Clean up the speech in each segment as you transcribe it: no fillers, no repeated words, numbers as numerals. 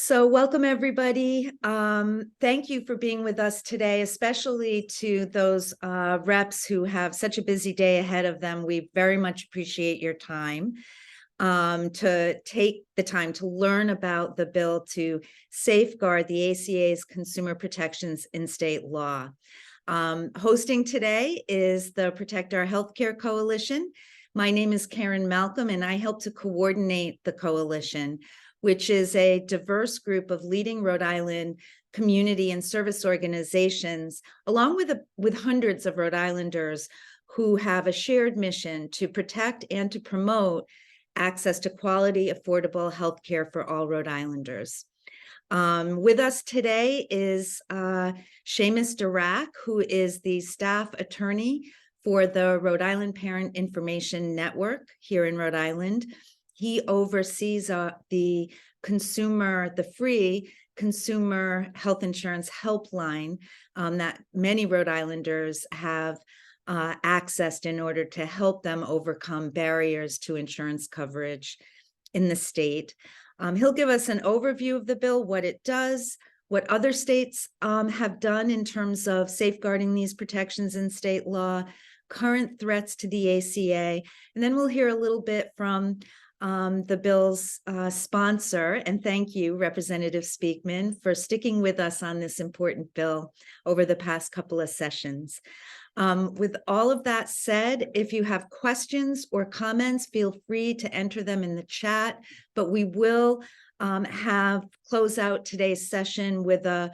So welcome, everybody. Thank you for being with us today, especially to those reps who have such a busy day ahead of them. We very much appreciate your time to take the time to learn about the bill to safeguard the ACA's consumer protections in state law. Hosting today is the Protect Our Healthcare Coalition. My name is Karen Malcolm, and I help to coordinate the coalition, which is a diverse group of leading Rhode Island community and service organizations, along with hundreds of Rhode Islanders who have a shared mission to protect and to promote access to quality, affordable health care for all Rhode Islanders. With us today is Seamus Dirac, who is the staff attorney for the Rhode Island Parent Information Network here in Rhode Island. He oversees the free consumer health insurance helpline that many Rhode Islanders have accessed in order to help them overcome barriers to insurance coverage in the state. He'll give us an overview of the bill, what it does, what other states have done in terms of safeguarding these protections in state law, current threats to the ACA, and then we'll hear a little bit from the bill's sponsor. And thank you, Representative Speakman, for sticking with us on this important bill over the past couple of sessions. With all of that said, if you have questions or comments, feel free to enter them in the chat, but we will close out today's session with a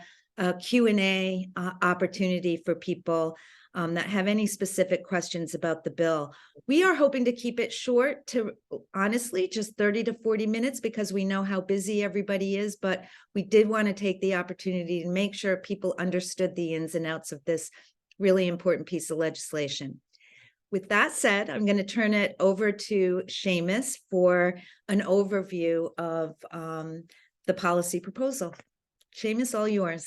Q&A opportunity for people that have any specific questions about the bill. We are hoping to keep it short to, honestly, just 30 to 40 minutes because we know how busy everybody is, but we did want to take the opportunity to make sure people understood the ins and outs of this really important piece of legislation. With that said, I'm going to turn it over to Seamus for an overview of the policy proposal. Seamus, all yours.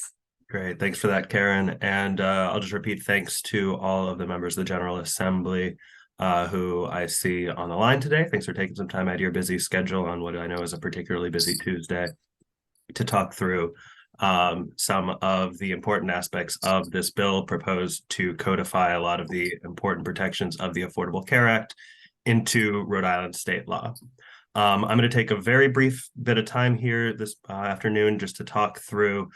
Great. Thanks for that, Karen. And I'll just repeat thanks to all of the members of the General Assembly who I see on the line today. Thanks for taking some time out of your busy schedule on what I know is a particularly busy Tuesday to talk through some of the important aspects of this bill proposed to codify a lot of the important protections of the Affordable Care Act into Rhode Island state law. I'm going to take a very brief bit of time here this afternoon just to talk through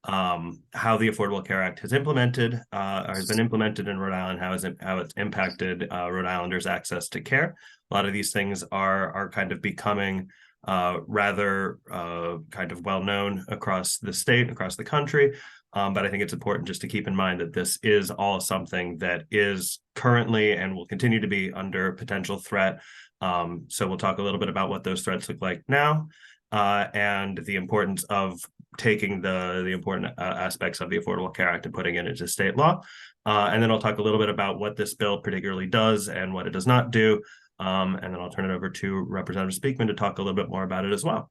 how the Affordable Care Act has been implemented in Rhode Island, how it's impacted Rhode Islanders' access to care. A lot of these things are kind of becoming rather kind of well known across the state, across the country. But I think it's important just to keep in mind that this is all something that is currently and will continue to be under potential threat. So we'll talk a little bit about what those threats look like now and the importance of taking the important aspects of the Affordable Care Act and putting it into state law. And then I'll talk a little bit about what this bill particularly does and what it does not do. And then I'll turn it over to Representative Speakman to talk a little bit more about it as well.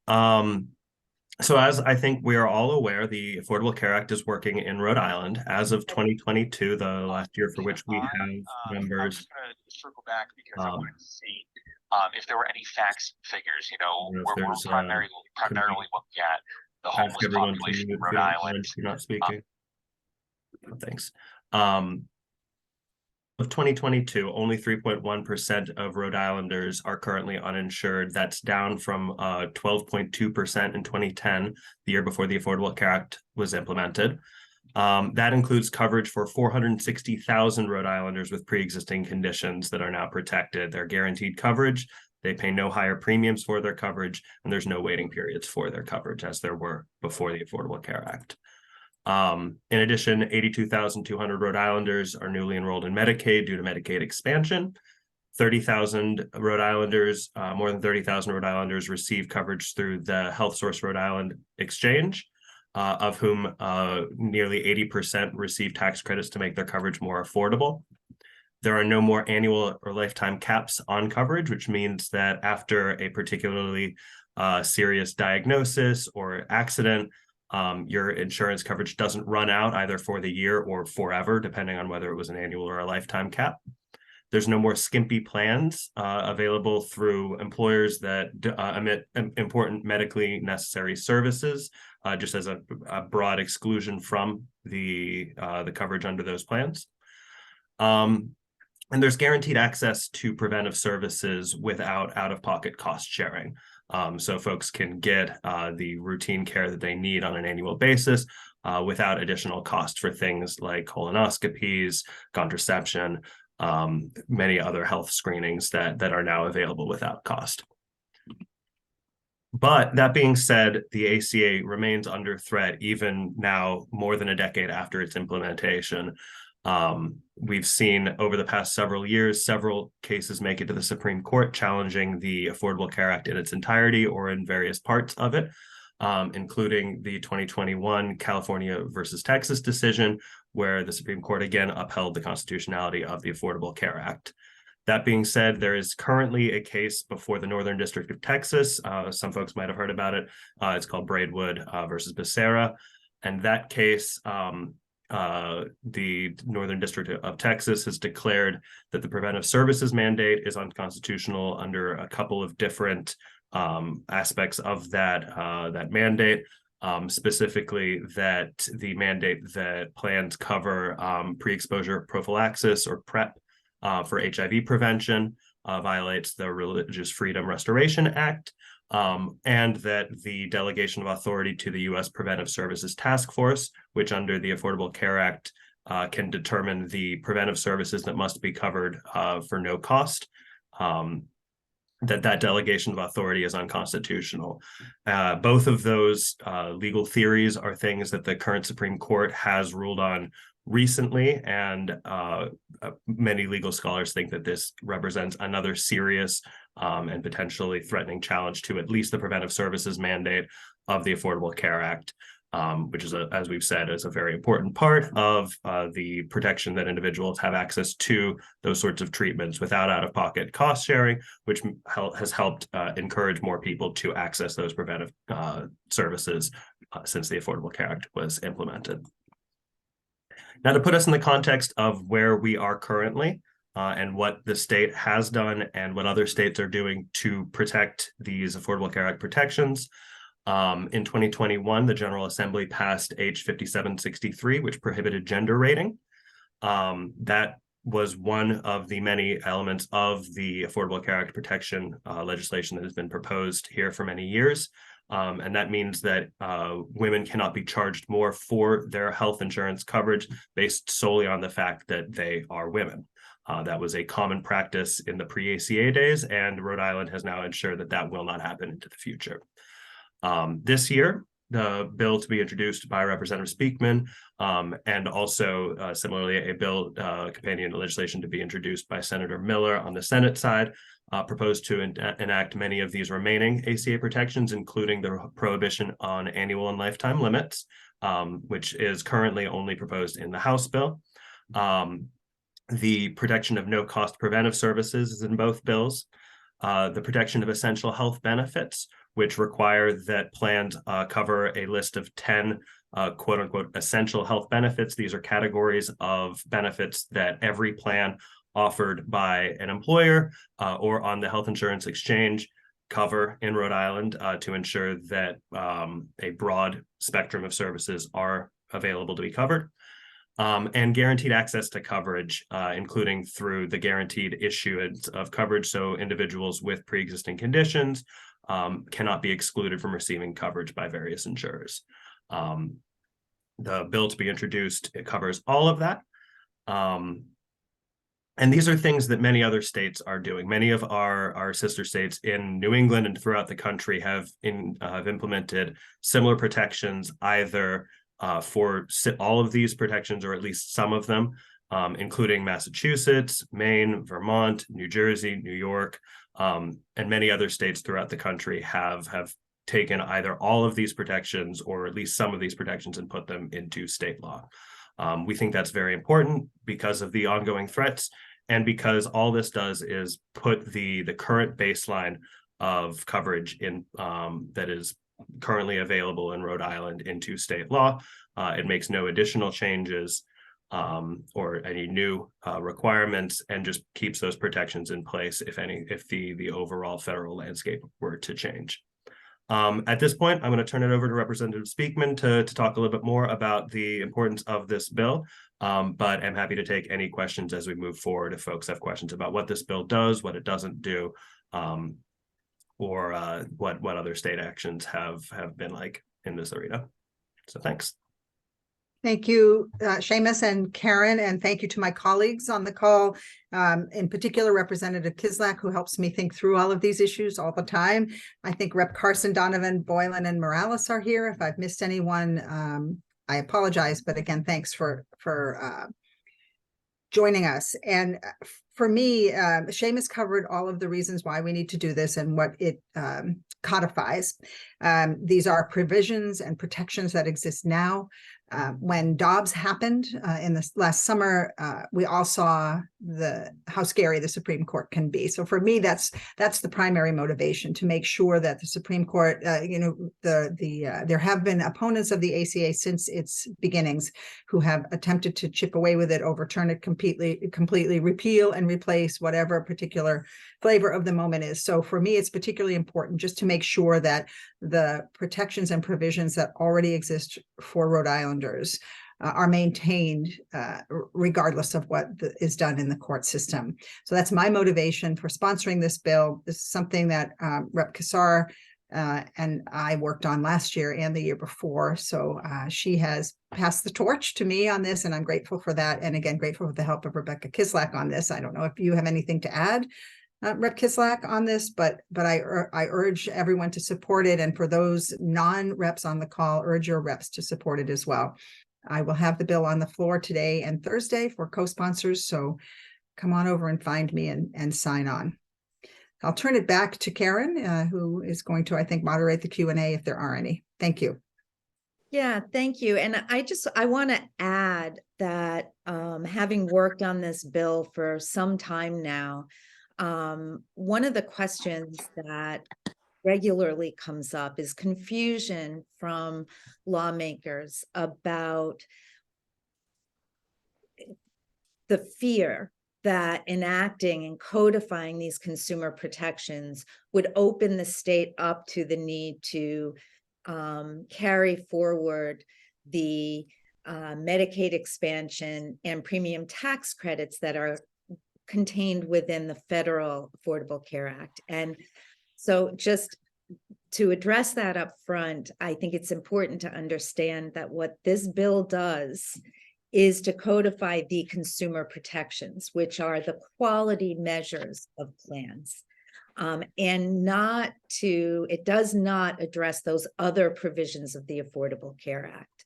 So as I think we are all aware, the Affordable Care Act is working in Rhode Island as of 2022, the last year for which we have members. I'm just going to circle back because I wanted to see if there were any facts and figures. We're primarily looking at the homeless population in Rhode Island. You're not speaking. Thanks. Of 2022, only 3.1% of Rhode Islanders are currently uninsured. That's down from 12.2% in 2010, the year before the Affordable Care Act was implemented. That includes coverage for 460,000 Rhode Islanders with pre-existing conditions that are now protected. They're guaranteed coverage. They pay no higher premiums for their coverage, and there's no waiting periods for their coverage as there were before the Affordable Care Act. In addition, 82,200 Rhode Islanders are newly enrolled in Medicaid due to Medicaid expansion. 30,000 Rhode Islanders, more than 30,000 Rhode Islanders receive coverage through the Health Source Rhode Island Exchange, of whom nearly 80% receive tax credits to make their coverage more affordable. There are no more annual or lifetime caps on coverage, which means that after a particularly serious diagnosis or accident, your insurance coverage doesn't run out either for the year or forever, depending on whether it was an annual or a lifetime cap. There's no more skimpy plans available through employers that emit important medically necessary services, just as a broad exclusion from the coverage under those plans. And there's guaranteed access to preventive services without out-of-pocket cost sharing. So folks can get the routine care that they need on an annual basis without additional cost for things like colonoscopies, contraception, many other health screenings that are now available without cost. But that being said, the ACA remains under threat even now, more than a decade after its implementation. We've seen over the past several years, several cases make it to the Supreme Court challenging the Affordable Care Act in its entirety or in various parts of it, including the 2021 California versus Texas decision, where the Supreme Court again upheld the constitutionality of the Affordable Care Act. That being said, there is currently a case before the Northern District of Texas. Some folks might have heard about it. It's called Braidwood versus Becerra. And that case, the Northern District of Texas has declared that the preventive services mandate is unconstitutional under a couple of different aspects of that mandate. Specifically that the mandate that plans cover pre-exposure prophylaxis or PrEP for HIV prevention violates the Religious Freedom Restoration Act, and that the delegation of authority to the U.S. Preventive Services Task Force, which under the Affordable Care Act can determine the preventive services that must be covered for no cost, that delegation of authority is unconstitutional. Both of those legal theories are things that the current Supreme Court has ruled on recently, and many legal scholars think that this represents another serious and potentially threatening challenge to at least the preventive services mandate of the Affordable Care Act, which is, as we've said, is a very important part of the protection that individuals have access to those sorts of treatments without out-of-pocket cost sharing, which has helped encourage more people to access those preventive services since the Affordable Care Act was implemented. Now, to put us in the context of where we are currently and what the state has done and what other states are doing to protect these Affordable Care Act protections, in 2021, the General Assembly passed H 5763, which prohibited gender rating. That was one of the many elements of the Affordable Care Act protection legislation that has been proposed here for many years. And that means that women cannot be charged more for their health insurance coverage based solely on the fact that they are women. That was a common practice in the pre-ACA days, and Rhode Island has now ensured that that will not happen into the future. This year, the bill to be introduced by Representative Speakman, and also similarly a bill companion legislation to be introduced by Senator Miller on the Senate side, proposed to enact many of these remaining ACA protections, including the prohibition on annual and lifetime limits, which is currently only proposed in the House bill. The protection of no-cost preventive services is in both bills. The protection of essential health benefits, which require that plans cover a list of 10 quote-unquote essential health benefits. These are categories of benefits that every plan offered by an employer or on the health insurance exchange cover in Rhode Island to ensure that a broad spectrum of services are available to be covered. And guaranteed access to coverage, including through the guaranteed issuance of coverage. So individuals with pre-existing conditions cannot be excluded from receiving coverage by various insurers. The bill to be introduced, it covers all of that. And these are things that many other states are doing. Many of our sister states in New England and throughout the country have implemented similar protections, either for all of these protections or at least some of them, including Massachusetts, Maine, Vermont, New Jersey, New York, and many other states throughout the country have taken either all of these protections or at least some of these protections and put them into state law. We think that's very important because of the ongoing threats and because all this does is put the current baseline of coverage in that is currently available in Rhode Island into state law. It makes no additional changes. or any new requirements, and just keeps those protections in place if the overall federal landscape were to change. At this point, I'm going to turn it over to Representative Speakman to talk a little bit more about the importance of this bill, but I'm happy to take any questions as we move forward if folks have questions about what this bill does, what it doesn't do, or what other state actions have been like in this arena. So thanks. Thank you, Seamus and Karen, and thank you to my colleagues on the call, in particular, Representative Kislak, who helps me think through all of these issues all the time. I think Rep. Carson, Donovan, Boylan, and Morales are here. If I've missed anyone, I apologize, but again, thanks for joining us. And for me, Seamus covered all of the reasons why we need to do this and what it codifies. These are provisions and protections that exist now. When Dobbs happened in this last summer, we all saw how scary the Supreme Court can be. So for me, that's the primary motivation, to make sure that the Supreme Court, there have been opponents of the ACA since its beginnings who have attempted to chip away with it, overturn it completely, repeal and replace whatever particular flavor of the moment is. So for me, it's particularly important just to make sure that the protections and provisions that already exist for Rhode Islanders are maintained regardless of what is done in the court system. So that's my motivation for sponsoring this bill. This is something that Rep. Kassar and I worked on last year and the year before. So she has passed the torch to me on this, and I'm grateful for that. And again, grateful for the help of Rebecca Kislak on this. I don't know if you have anything to add, Rep. Kislak, on this, but I urge everyone to support it. And for those non-reps on the call, urge your reps to support it as well. I will have the bill on the floor today and Thursday for co-sponsors. So come on over and find me and sign on. I'll turn it back to Karen, who is going to, I think, moderate the Q&A if there are any. Thank you. Yeah, thank you. And I want to add that having worked on this bill for some time now, one of the questions that regularly comes up is confusion from lawmakers about the fear that enacting and codifying these consumer protections would open the state up to the need to carry forward the Medicaid expansion and premium tax credits that are contained within the federal Affordable Care Act. And so just to address that up front, I think it's important to understand that what this bill does is to codify the consumer protections, which are the quality measures of plans, and it does not address those other provisions of the Affordable Care Act.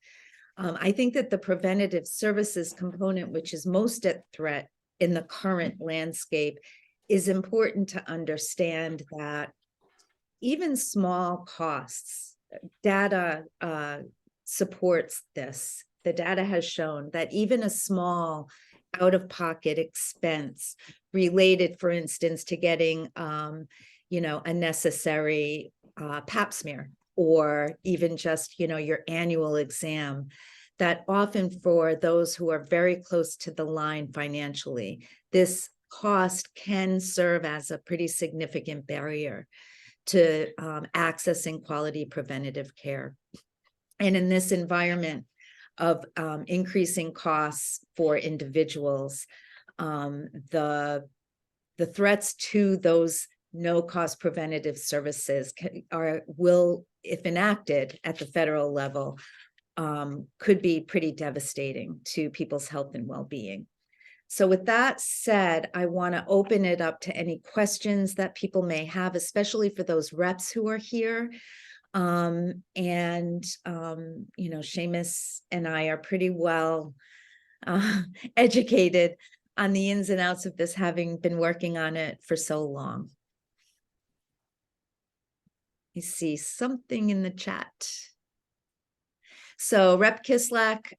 I think that the preventative services component, which is most at threat in the current landscape, is important to understand that even small costs, data supports this. The data has shown that even a small out-of-pocket expense related, for instance, to getting, a necessary pap smear, or even just, your annual exam, that often for those who are very close to the line financially, this cost can serve as a pretty significant barrier to accessing quality preventative care. And in this environment of increasing costs for individuals, the threats to those no-cost preventative services will, if enacted at the federal level, could be pretty devastating to people's health and well-being. So with that said, I want to open it up to any questions that people may have, especially for those reps who are here. Seamus and I are pretty well educated on the ins and outs of this, having been working on it for so long. I see something in the chat. So Rep. Kislak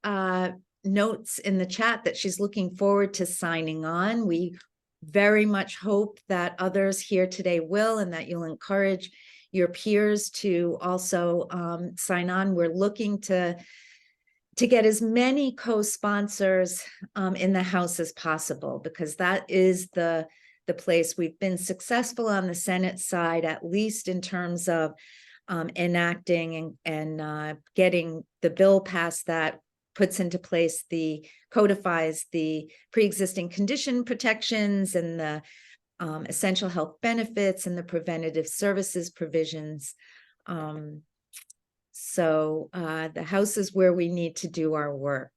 notes in the chat that she's looking forward to signing on. We very much hope that others here today will, and that you'll encourage your peers to also sign on. We're looking to to get as many co-sponsors in the House as possible, because that is the place. We've been successful on the Senate side, at least in terms of enacting and getting the bill passed that puts into place codifies the pre-existing condition protections and the essential health benefits and the preventative services provisions. So the House is where we need to do our work.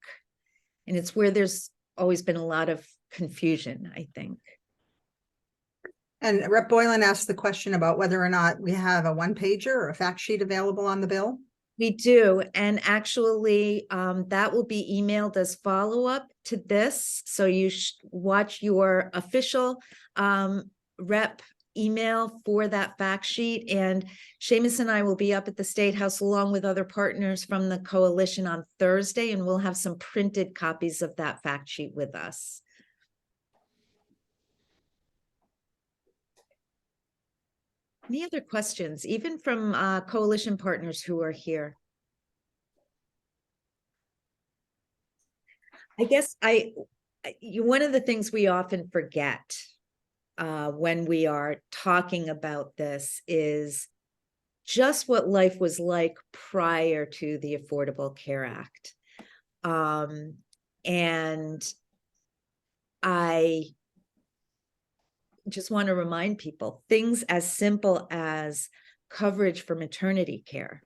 And it's where there's always been a lot of confusion, I think. And Rep. Boylan asked the question about whether or not we have a one-pager or a fact sheet available on the bill. We do. And actually, that will be emailed as follow-up to this. So you watch your official rep email for that fact sheet. And Seamus and I will be up at the State House along with other partners from the coalition on Thursday, and we'll have some printed copies of that fact sheet with us. Any other questions, even from coalition partners who are here? I guess one of the things we often forget when we are talking about this is just what life was like prior to the Affordable Care Act. And I just want to remind people, things as simple as coverage for maternity care.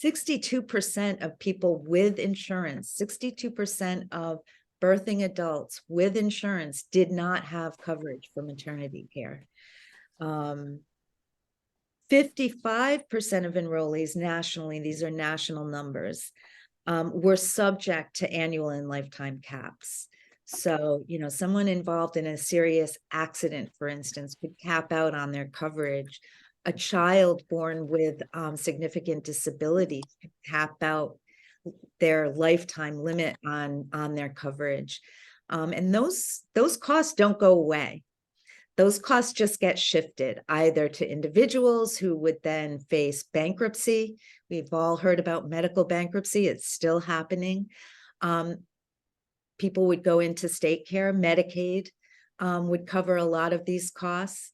62% of people with insurance, 62% of birthing adults with insurance did not have coverage for maternity care. 55% of enrollees nationally, these are national numbers, were subject to annual and lifetime caps. So, someone involved in a serious accident, for instance, could cap out on their coverage. A child born with significant disability could cap out their lifetime limit on their coverage. And those costs don't go away. Those costs just get shifted either to individuals who would then face bankruptcy. We've all heard about medical bankruptcy. It's still happening. People would go into state care. Medicaid would cover a lot of these costs.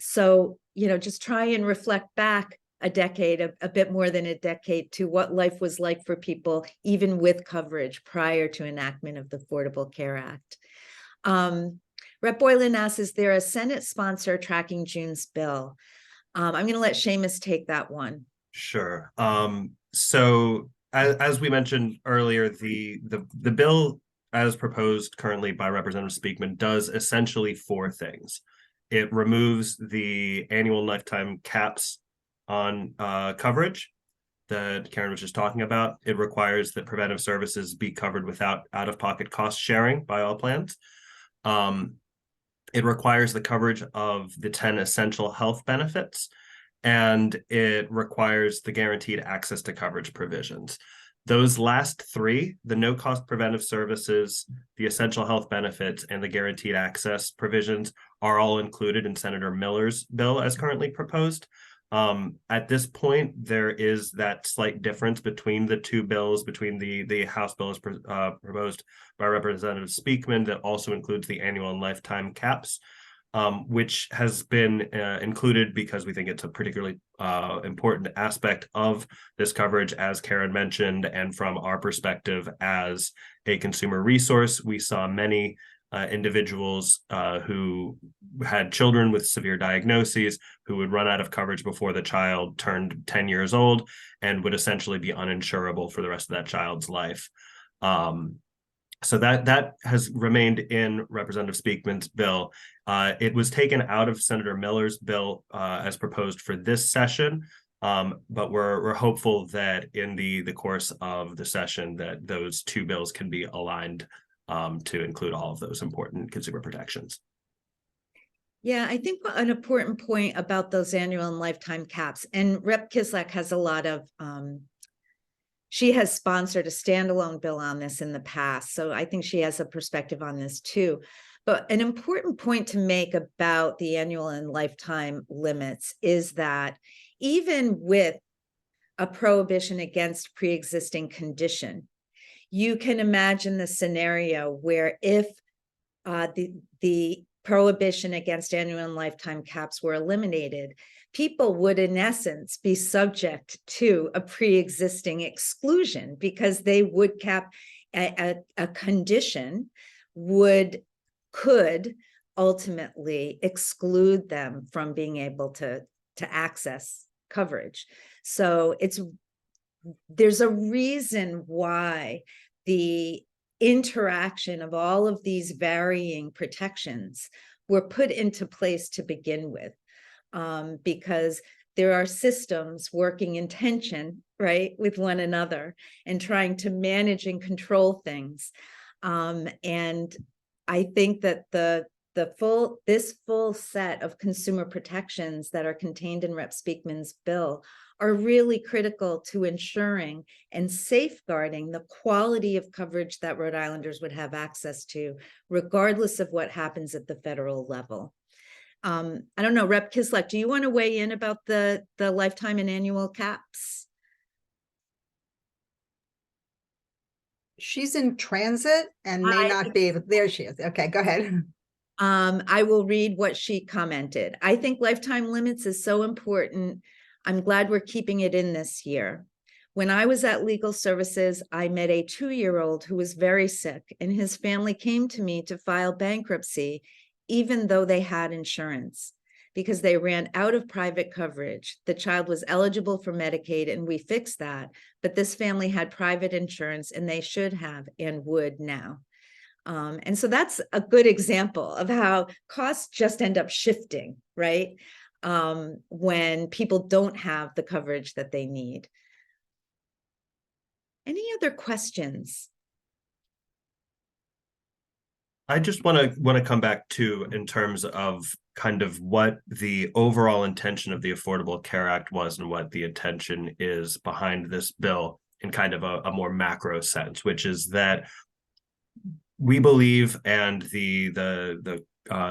So, just try and reflect back a decade, a bit more than a decade, to what life was like for people, even with coverage prior to enactment of the Affordable Care Act. Rep. Boylan asks, is there a Senate sponsor tracking June's bill? I'm going to let Seamus take that one. Sure. So as we mentioned earlier, the bill as proposed currently by Representative Speakman does essentially four things. It removes the annual and lifetime caps on coverage that Karen was just talking about. It requires that preventive services be covered without out-of-pocket cost sharing by all plans. It requires the coverage of the 10 essential health benefits, and it requires the guaranteed access to coverage provisions. Those last three, the no-cost preventive services, the essential health benefits, and the guaranteed access provisions, are all included in Senator Miller's bill as currently proposed. At this point, there is that slight difference between the two bills, between the House bill as proposed by Representative Speakman that also includes the annual and lifetime caps, which has been included because we think it's a particularly important aspect of this coverage, as Karen mentioned, and from our perspective as a consumer resource. We saw many individuals who had children with severe diagnoses who would run out of coverage before the child turned 10 years old and would essentially be uninsurable for the rest of that child's life. So that has remained in Representative Speakman's bill. It was taken out of Senator Miller's bill as proposed for this session, but we're hopeful that in the course of the session that those two bills can be aligned to include all of those important consumer protections. Yeah, I think an important point about those annual and lifetime caps, and Rep. Kislak has a lot of, she has sponsored a standalone bill on this in the past, so I think she has a perspective on this too. But an important point to make about the annual and lifetime limits is that even with a prohibition against pre-existing condition. You can imagine the scenario where if the prohibition against annual and lifetime caps were eliminated, people would in essence be subject to a pre-existing exclusion, because they would cap a condition could ultimately exclude them from being able to access coverage. So there's a reason why the interaction of all of these varying protections were put into place to begin with, because there are systems working in tension, right, with one another and trying to manage and control things. And I think that this full set of consumer protections that are contained in Rep. Speakman's bill are really critical to ensuring and safeguarding the quality of coverage that Rhode Islanders would have access to, regardless of what happens at the federal level. I don't know, Rep. Kislak, do you want to weigh in about the lifetime and annual caps? She's in transit and may not be able. There she is. Okay, go ahead. I will read what she commented. I think lifetime limits is so important. I'm glad we're keeping it in this year. When I was at Legal Services, I met a 2-year-old who was very sick, and his family came to me to file bankruptcy, even though they had insurance, because they ran out of private coverage. The child was eligible for Medicaid, and we fixed that, but this family had private insurance, and they should have and would now. And so that's a good example of how costs just end up shifting, right? When people don't have the coverage that they need. Any other questions? I just want to come back to, in terms of kind of what the overall intention of the Affordable Care Act was and what the intention is behind this bill in kind of a more macro sense, which is that we believe, and the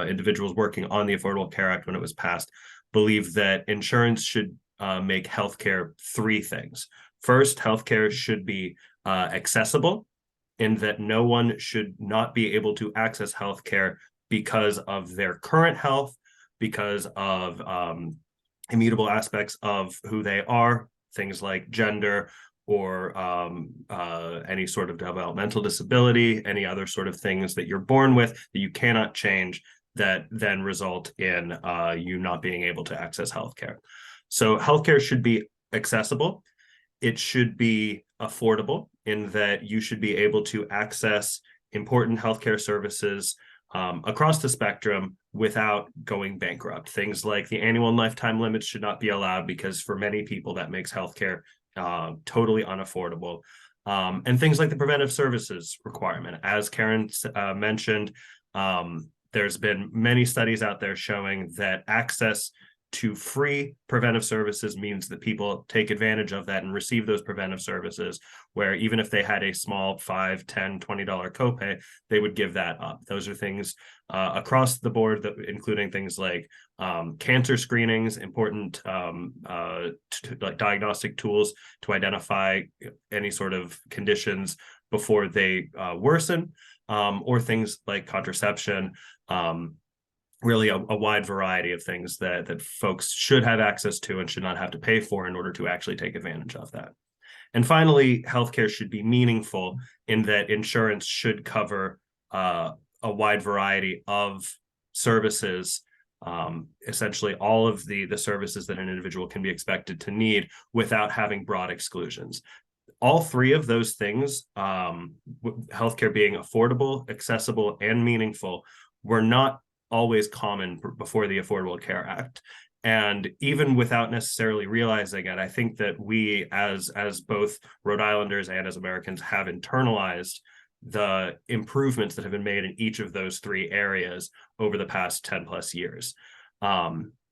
individuals working on the Affordable Care Act when it was passed believe, that insurance should make healthcare 3 things. First, healthcare should be accessible, in that no one should not be able to access healthcare because of their current health, because of immutable aspects of who they are, things like gender, or any sort of developmental disability, any other sort of things that you're born with that you cannot change, that then result in you not being able to access healthcare. So healthcare should be accessible. It should be affordable, in that you should be able to access important healthcare services across the spectrum without going bankrupt. Things like the annual and lifetime limits should not be allowed, because for many people that makes healthcare totally unaffordable. And things like the preventive services requirement. As Karen mentioned, there's been many studies out there showing that access to free preventive services means that people take advantage of that and receive those preventive services, where even if they had a small $5, $10, $20 copay, they would give that up. Those are things across the board, that including things like cancer screenings, important like diagnostic tools to identify any sort of conditions before they worsen, or things like contraception. Really a wide variety of things that folks should have access to and should not have to pay for in order to actually take advantage of that. And finally, healthcare should be meaningful, in that insurance should cover a wide variety of services, essentially all of the services that an individual can be expected to need, without having broad exclusions. All 3 of those things, healthcare being affordable, accessible, and meaningful, were not always common before the Affordable Care Act. And even without necessarily realizing it, I think that we as both Rhode Islanders and as Americans have internalized the improvements that have been made in each of those 3 areas over the past 10 plus years.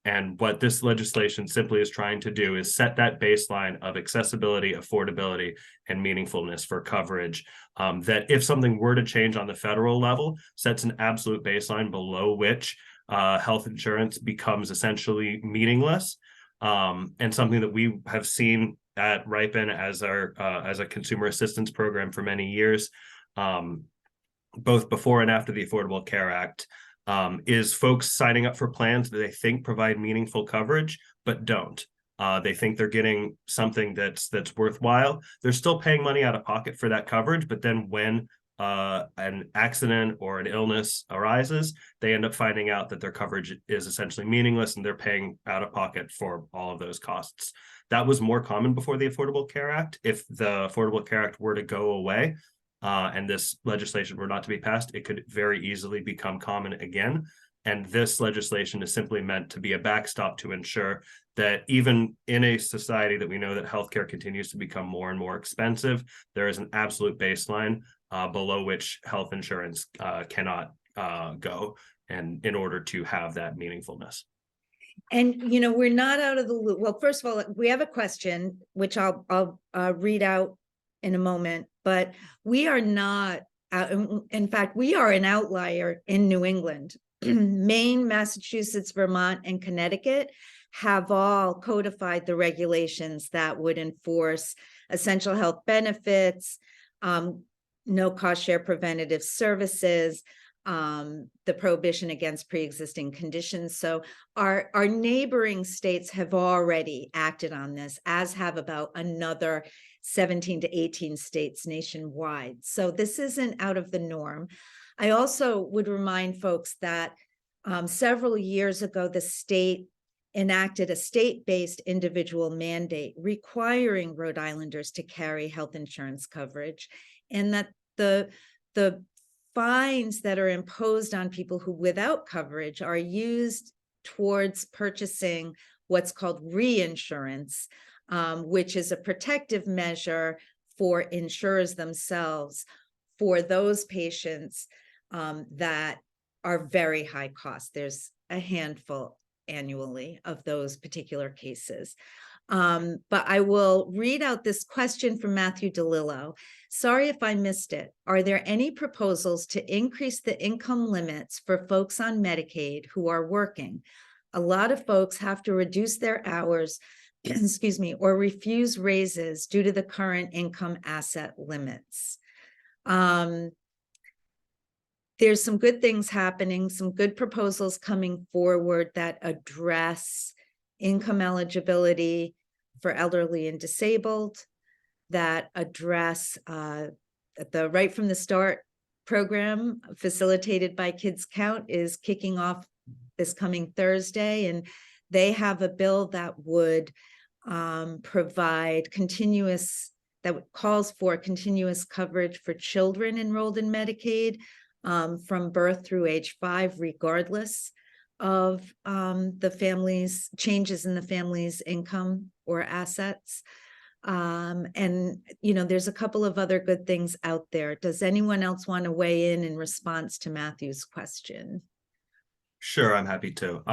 And what this legislation simply is trying to do is set that baseline of accessibility, affordability, and meaningfulness for coverage, that if something were to change on the federal level, sets an absolute baseline below which health insurance becomes essentially meaningless, and something that we have seen at Ripen as a consumer assistance program for many years, both before and after the Affordable Care Act, is folks signing up for plans that they think provide meaningful coverage, but don't. They think they're getting something that's worthwhile. They're still paying money out of pocket for that coverage, but then when an accident or an illness arises, they end up finding out that their coverage is essentially meaningless and they're paying out of pocket for all of those costs. That was more common before the Affordable Care Act. If the Affordable Care Act were to go away and this legislation were not to be passed, it could very easily become common again. And this legislation is simply meant to be a backstop to ensure that even in a society that we know that healthcare continues to become more and more expensive, there is an absolute baseline below which health insurance cannot go, and in order to have that meaningfulness. And, you know, we're not out of the loop. Well, first of all, we have a question, which I'll read out in a moment, but we are not, in fact, we are an outlier in New England. Maine, Massachusetts, Vermont, and Connecticut have all codified the regulations that would enforce essential health benefits, no cost share preventative services, the prohibition against pre-existing conditions. So our neighboring states have already acted on this, as have about another 17 to 18 states nationwide. So this isn't out of the norm. I also would remind folks that several years ago, the state enacted a state-based individual mandate requiring Rhode Islanders to carry health insurance coverage, and that the fines that are imposed on people who without coverage are used towards purchasing what's called reinsurance, which is a protective measure for insurers themselves for those patients that are very high cost. There's a handful annually of those particular cases. But I will read out this question from Matthew DeLillo. Sorry if I missed it. Are there any proposals to increase the income limits for folks on Medicaid who are working? A lot of folks have to reduce their hours, excuse me, or refuse raises due to the current income asset limits. There's some good things happening, some good proposals coming forward that address income eligibility for elderly and disabled, that address the Right from the Start program facilitated by Kids Count is kicking off this coming Thursday, and they have a bill that would provide continuous, that calls for continuous coverage for children enrolled in Medicaid from birth through age 5, regardless of the family's changes in the family's income or assets. And, you know, there's a couple of other good things out there. Does anyone else want to weigh in response to Matthew's question? Sure, I'm happy to.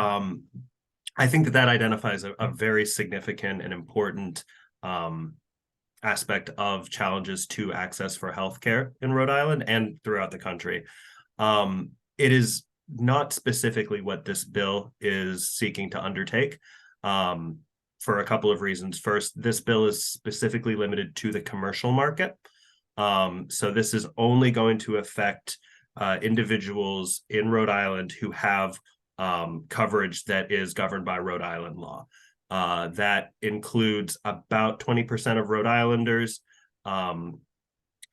I think that identifies a very significant and important aspect of challenges to access for healthcare in Rhode Island and throughout the country. It is not specifically what this bill is seeking to undertake for a couple of reasons. First, this bill is specifically limited to the commercial market. So this is only going to affect individuals in Rhode Island who have coverage that is governed by Rhode Island law. That includes about 20% of Rhode Islanders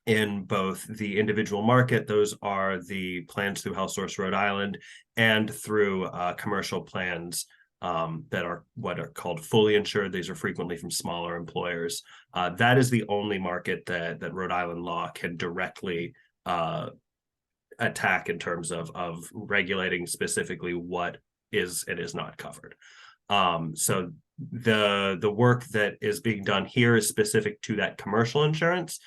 in both the individual market. Those are the plans through HealthSource Rhode Island, and through commercial plans that are what are called fully insured. These are frequently from smaller employers. That is the only market that Rhode Island law can directly attack in terms of regulating specifically what is and is not covered. So the work that is being done here is specific to that commercial insurance.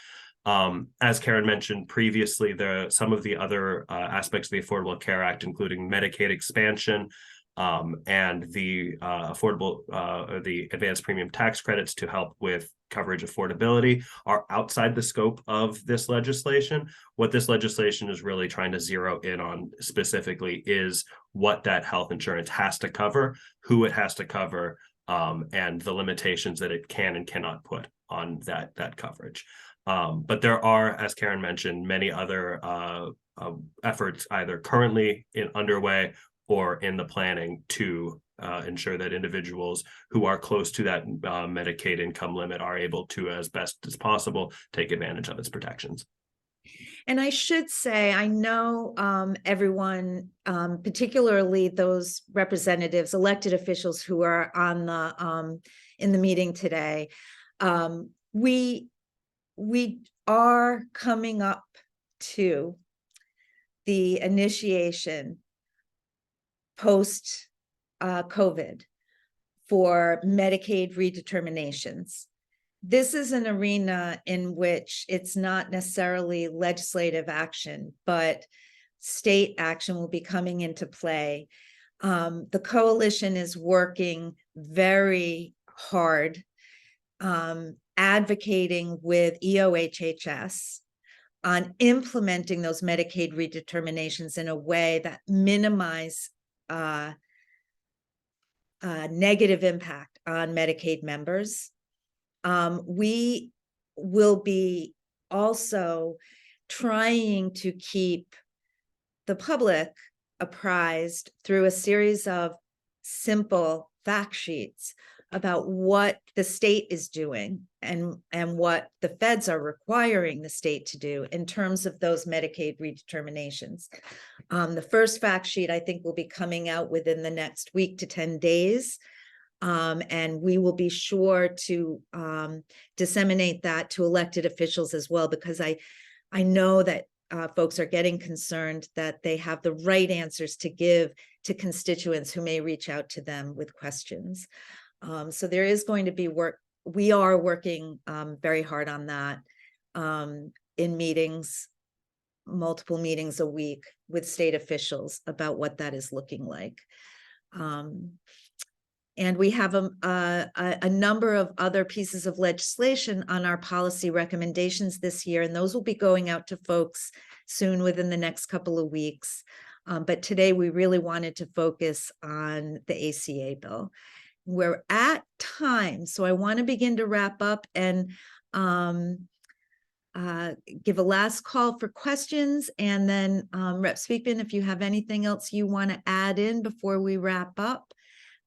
As Karen mentioned previously, some of the other aspects of the Affordable Care Act, including Medicaid expansion and the the advanced premium tax credits to help with coverage affordability, are outside the scope of this legislation. What this legislation is really trying to zero in on specifically is what that health insurance has to cover, who it has to cover, and the limitations that it can and cannot put on that coverage. But there are, as Karen mentioned, many other efforts either currently underway or in the planning to ensure that individuals who are close to that Medicaid income limit are able to, as best as possible, take advantage of its protections. And I should say, I know everyone, particularly those representatives, elected officials who are on the in the meeting today, we are coming up to the initiation post COVID for Medicaid redeterminations. This is an arena in which it's not necessarily legislative action, but state action will be coming into play. The coalition is working very hard, advocating with EOHHS on implementing those Medicaid redeterminations in a way that minimize negative impact on Medicaid members. We will be also trying to keep the public apprised through a series of simple fact sheets about what the state is doing and what the feds are requiring the state to do in terms of those Medicaid redeterminations. The first fact sheet, I think, will be coming out within the next week to 10 days. And we will be sure to disseminate that to elected officials as well, because I know that folks are getting concerned that they have the right answers to give to constituents who may reach out to them with questions. So there is going to be work. We are working very hard on that in meetings, multiple meetings a week with state officials about what that is looking like. And we have a number of other pieces of legislation on our policy recommendations this year, and those will be going out to folks soon within the next couple of weeks. But today we really wanted to focus on the ACA bill. We're at time, so I want to begin to wrap up and give a last call for questions. And then Rep. Speakman, if you have anything else you want to add in before we wrap up.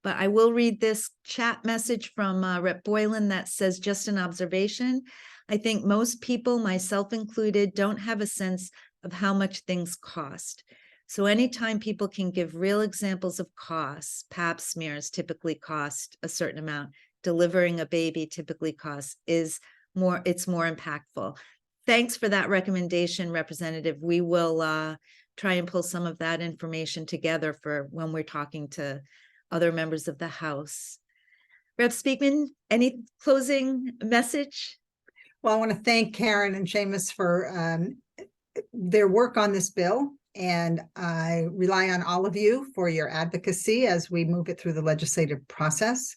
But I will read this chat message from Rep. Boylan that says, just an observation. I think most people, myself included, don't have a sense of how much things cost. So anytime people can give real examples of costs, pap smears typically cost a certain amount, delivering a baby typically costs, it's more impactful. Thanks for that recommendation, Representative. We will try and pull some of that information together for when we're talking to other members of the House. Rep. Speakman, any closing message? Well, I want to thank Karen and Seamus for their work on this bill, and I rely on all of you for your advocacy as we move it through the legislative process.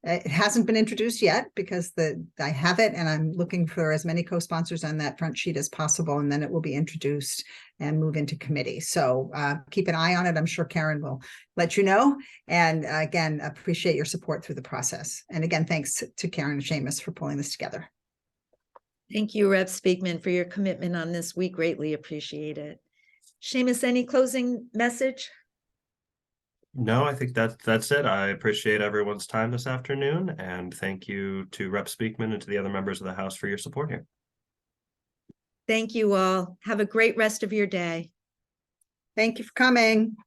It hasn't been introduced yet because I have it, and I'm looking for as many co-sponsors on that front sheet as possible, and then it will be introduced and move into committee. So keep an eye on it. I'm sure Karen will let you know. And again, appreciate your support through the process. And again, thanks to Karen and Seamus for pulling this together. Thank you, Rep. Speakman, for your commitment on this. We greatly appreciate it. Seamus, any closing message? No, I think that's it. I appreciate everyone's time this afternoon, and thank you to Rep. Speakman and to the other members of the House for your support here. Thank you all. Have a great rest of your day. Thank you for coming.